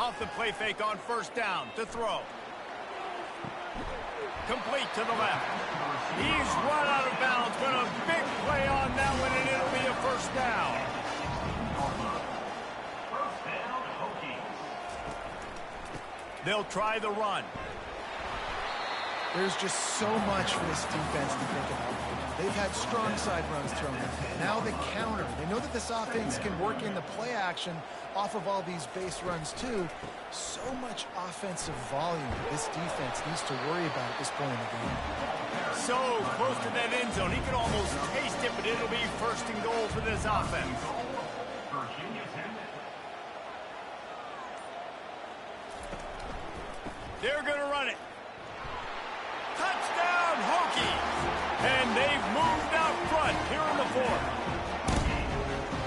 Off the play fake on first down to throw. Complete to the left. He's run out of bounds, but a big play on that one, and it'll be a first down. First down, Hokies. They'll try the run. There's just so much for this defense to think about. They've had strong side runs thrown in. Now the counter. They know that this offense can work in the play action off of all these base runs too. So much offensive volume that this defense needs to worry about at this point in the game. So close to that end zone. He can almost taste it, but it'll be first and goal for this offense. Virginia Tech. They're going to run it. Touchdown, Hokies! And they've moved out front here in the fourth.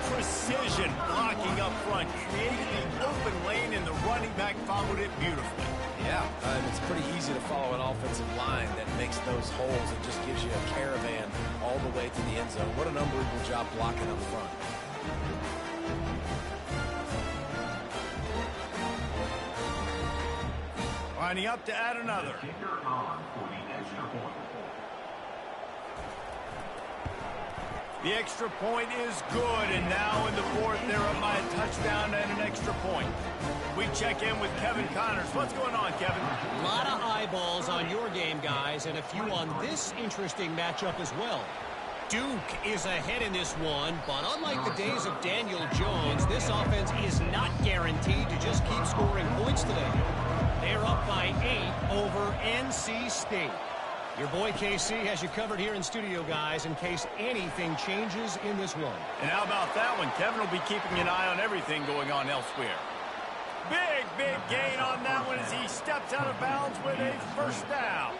Precision blocking up front, created the open lane, and the running back followed it beautifully. Yeah, it's pretty easy to follow an offensive line that makes those holes and just gives you a caravan all the way to the end zone. What an unbelievable job blocking up front. Lining up to add another. Kicker on for the extra point. The extra point is good, and now in the fourth, they're up by a touchdown and an extra point. We check in with Kevin Connors. What's going on, Kevin? A lot of eyeballs on your game, guys, and a few on this interesting matchup as well. Duke is ahead in this one, but unlike the days of Daniel Jones, this offense is not guaranteed to just keep scoring points today. They're up by 8 over NC State. Your boy KC has you covered here in studio, guys, in case anything changes in this one. And how about that one? Kevin will be keeping an eye on everything going on elsewhere. Big gain on that one as he steps out of bounds with a first down.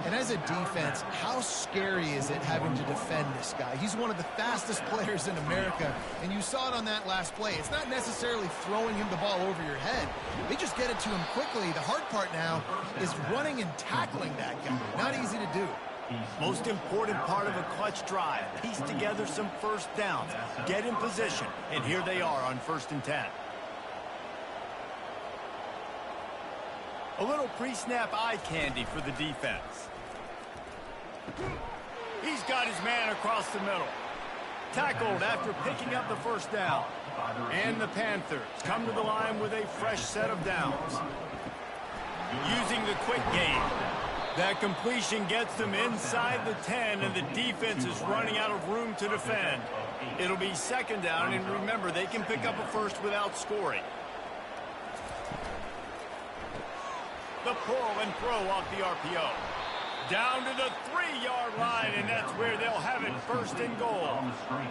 And as a defense, how scary is it having to defend this guy? He's one of the fastest players in America, and you saw it on that last play. It's not necessarily throwing him the ball over your head. They just get it to him quickly. The hard part now is running and tackling that guy. Not easy to do. Most important part of a clutch drive. Piece together some first downs. Get in position. And here they are on 1st and 10. A little pre-snap eye candy for the defense. He's got his man across the middle. Tackled after picking up the first down. And the Panthers come to the line with a fresh set of downs. Using the quick game. That completion gets them inside the 10, and the defense is running out of room to defend. It'll be 2nd down, and remember, they can pick up a first without scoring. The pull and throw off the RPO. Down to the 3-yard line, and that's where they'll have it 1st and goal.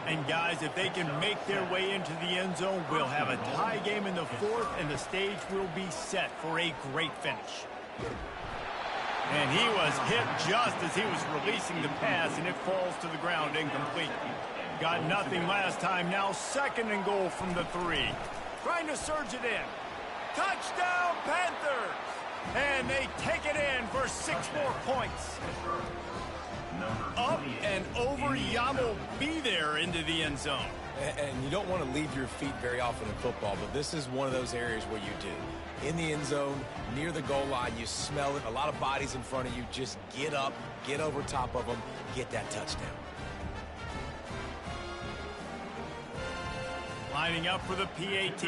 And guys, if they can make their way into the end zone, we'll have a tie game in the 4th, and the stage will be set for a great finish. And he was hit just as he was releasing the pass, and it falls to the ground incomplete. Got nothing last time, now 2nd and goal from the 3. Trying to surge it in. Touchdown, Panthers! And they take it in for 6 more points. Up and over, Yamo be there into the end zone. And you don't want to leave your feet very often in football, but this is one of those areas where you do. In the end zone, near the goal line, you smell it. A lot of bodies in front of you. Just get up, get over top of them, get that touchdown. Lining up for the PAT.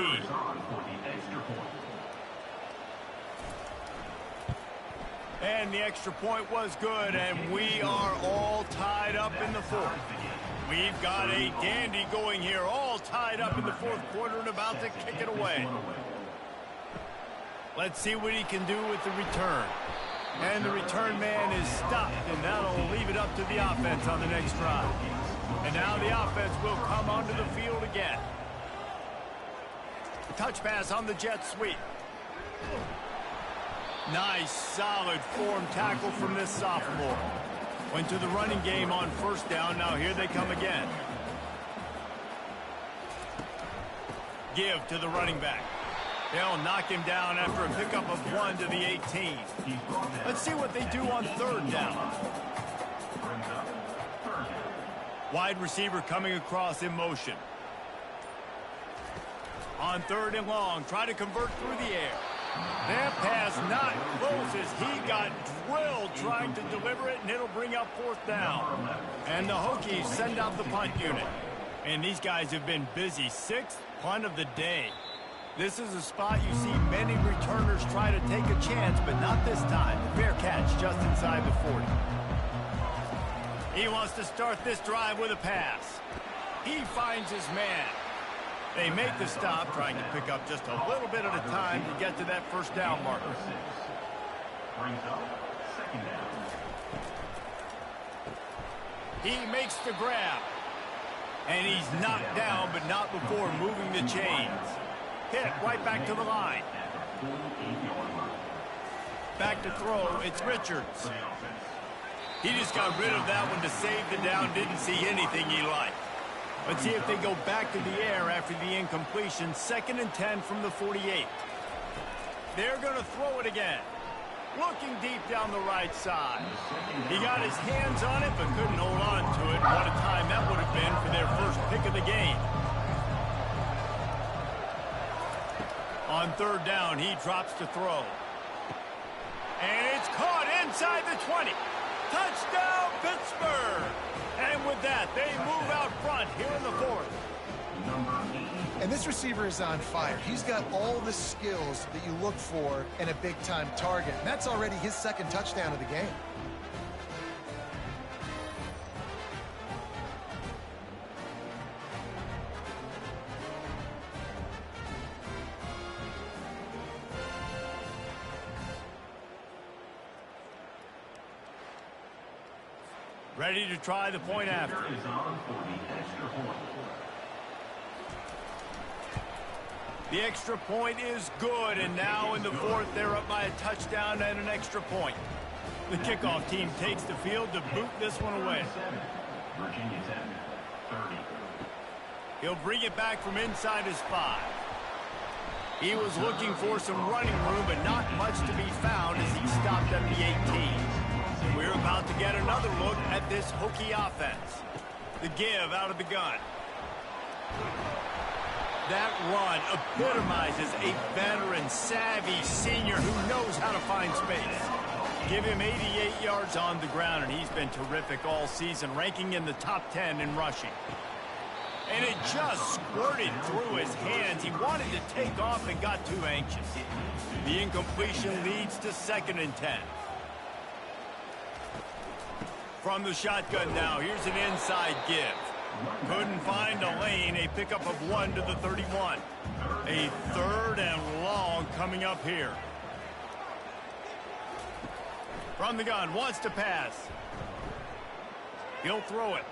And the extra point was good, and we are all tied up in the 4th. We've got a dandy going here, all tied up in the 4th quarter and about to kick it away. Let's see what he can do with the return. And the return man is stopped, and that'll leave it up to the offense on the next drive. And now the offense will come onto the field again. Touch pass on the jet sweep. Nice, solid form tackle from this sophomore. Went to the running game on 1st down. Now here they come again. Give to the running back. They'll knock him down after a pickup of 1 to the 18. Let's see what they do on 3rd down. Wide receiver coming across in motion. On 3rd and long, try to convert through the air. That pass not close as he got drilled trying to deliver it, and it'll bring up 4th down. And the Hokies send out the punt unit. And these guys have been busy. 6th punt of the day. This is a spot you see many returners try to take a chance, but not this time. The fair catch just inside the 40. He wants to start this drive with a pass. He finds his man. They make the stop, trying to pick up just a little bit at a time to get to that 1st down marker. Brings up 2nd down. He makes the grab. And he's knocked down, but not before moving the chains. Hit right back to the line. Back to throw, it's Richards. He just got rid of that one to save the down, didn't see anything he liked. Let's see if they go back to the air after the incompletion. 2nd and 10 from the 48. They're going to throw it again. Looking deep down the right side. He got his hands on it, but couldn't hold on to it. What a time that would have been for their first pick of the game. On 3rd down, he drops to throw. And it's caught inside the 20. Touchdown, Pittsburgh! And with that, they move out front here in the 4th. And this receiver is on fire. He's got all the skills that you look for in a big-time target. And that's already his 2nd touchdown of the game. Ready to try the point after. Is on for the extra point. The extra point is good, and now in the 4th, they're up by a touchdown and an extra point. The kickoff team takes the field to boot this one away. Virginia Tech, 30. He'll bring it back from inside his 5. He was looking for some running room, but not much to be found as he stopped at the 18. We're about to get another look at this Hokie offense. The give out of the gun. That run epitomizes a veteran, savvy senior who knows how to find space. Give him 88 yards on the ground, and he's been terrific all season, ranking in the top 10 in rushing. And it just squirted through his hands. He wanted to take off and got too anxious. The incompletion leads to 2nd and 10. From the shotgun now, here's an inside give. Couldn't find a lane, a pickup of 1 to the 31. A 3rd and long coming up here. From the gun, wants to pass. He'll throw it.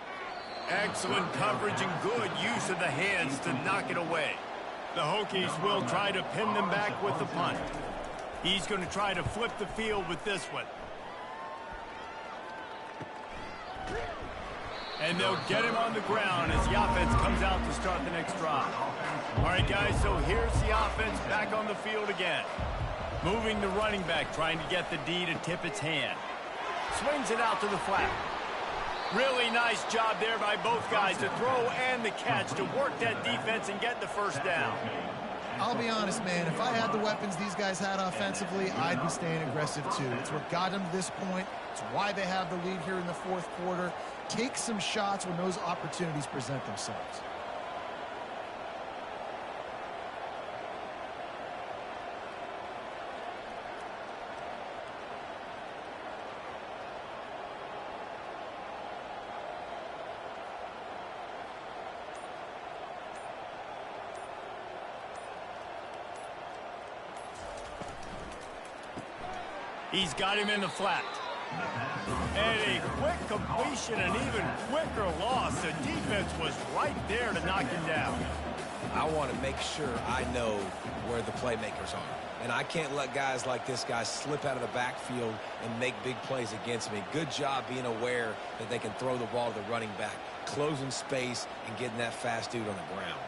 Excellent coverage and good use of the hands to knock it away. The Hokies will try to pin them back with the punt. He's going to try to flip the field with this one. And they'll get him on the ground as the offense comes out to start the next drive. All right, guys, so here's the offense back on the field again. Moving the running back, trying to get the D to tip its hand. Swings it out to the flat. Really nice job there by both guys to throw and the catch to work that defense and get the 1st down. I'll be honest, man, if I had the weapons these guys had offensively, I'd be staying aggressive too. It's what got them to this point. It's why they have the lead here in the 4th quarter. Take some shots when those opportunities present themselves. He's got him in the flat. And a quick completion, an even quicker loss. The defense was right there to knock him down. I want to make sure I know where the playmakers are. And I can't let guys like this guy slip out of the backfield and make big plays against me. Good job being aware that they can throw the ball to the running back, closing space and getting that fast dude on the ground.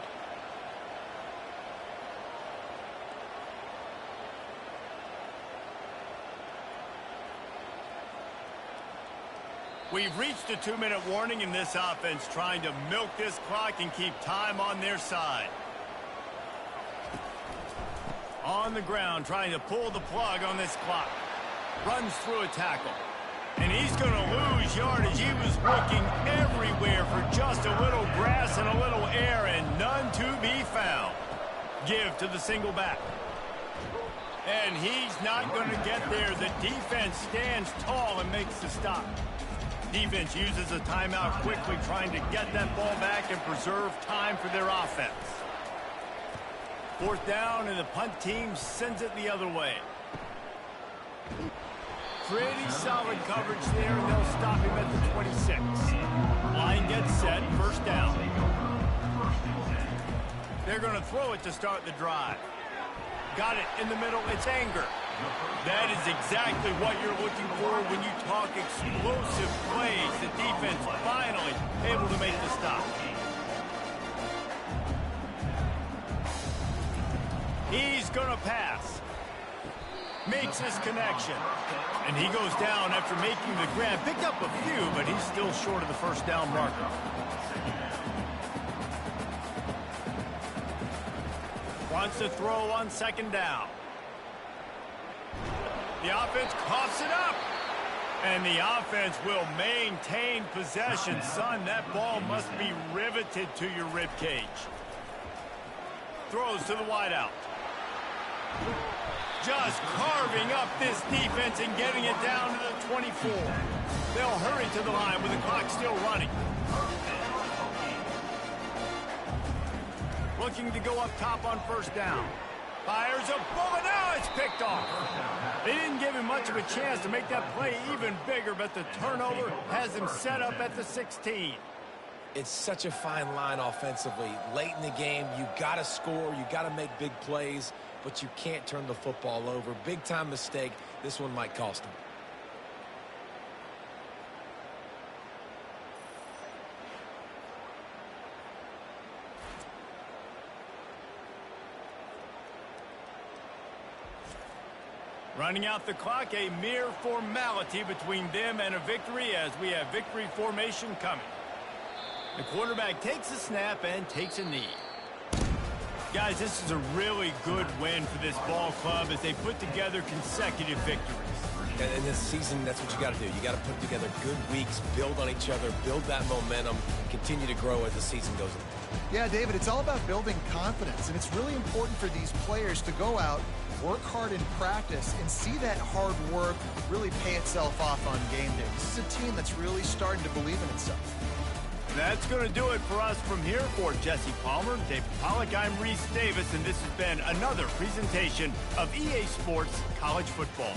We've reached a 2-minute warning in this offense, trying to milk this clock and keep time on their side. On the ground, trying to pull the plug on this clock. Runs through a tackle. And he's going to lose yardage. He was looking everywhere for just a little grass and a little air, and none to be found. Give to the single back. And he's not going to get there. The defense stands tall and makes the stop. Defense uses a timeout quickly, trying to get that ball back and preserve time for their offense. Fourth down, and the punt team sends it the other way. Pretty solid coverage there, and they'll stop him at the 26. Line gets set, first down. They're going to throw it to start the drive. Got it in the middle, it's Anger. That is exactly what you're looking for when you talk explosive plays. The defense finally able to make the stop. He's going to pass. Makes his connection. And he goes down after making the grab. Picked up a few, but he's still short of the first down marker. Wants to throw on second down. The offense coughs it up. And the offense will maintain possession. Son, that ball must be riveted to your ribcage. Throws to the wideout. Just carving up this defense and getting it down to the 24. They'll hurry to the line with the clock still running. Looking to go up top on first down. Fires a bullet. Now it's picked off. They didn't give him much of a chance to make that play even bigger, but the turnover has him set up at the 16. It's such a fine line offensively. Late in the game, you got to score, you got to make big plays, but you can't turn the football over. Big-time mistake. This one might cost him. Running out the clock, a mere formality between them and a victory as we have victory formation coming. The quarterback takes a snap and takes a knee. Guys, this is a really good win for this ball club as they put together consecutive victories. And in this season, that's what you got to do. You got to put together good weeks, build on each other, build that momentum, continue to grow as the season goes on. Yeah, David, it's all about building confidence, and it's really important for these players to go out, work hard in practice, and see that hard work really pay itself off on game day. This is a team that's really starting to believe in itself. That's going to do it for us from here. For Jesse Palmer, David Pollack, I'm Reese Davis, and this has been another presentation of EA Sports College Football.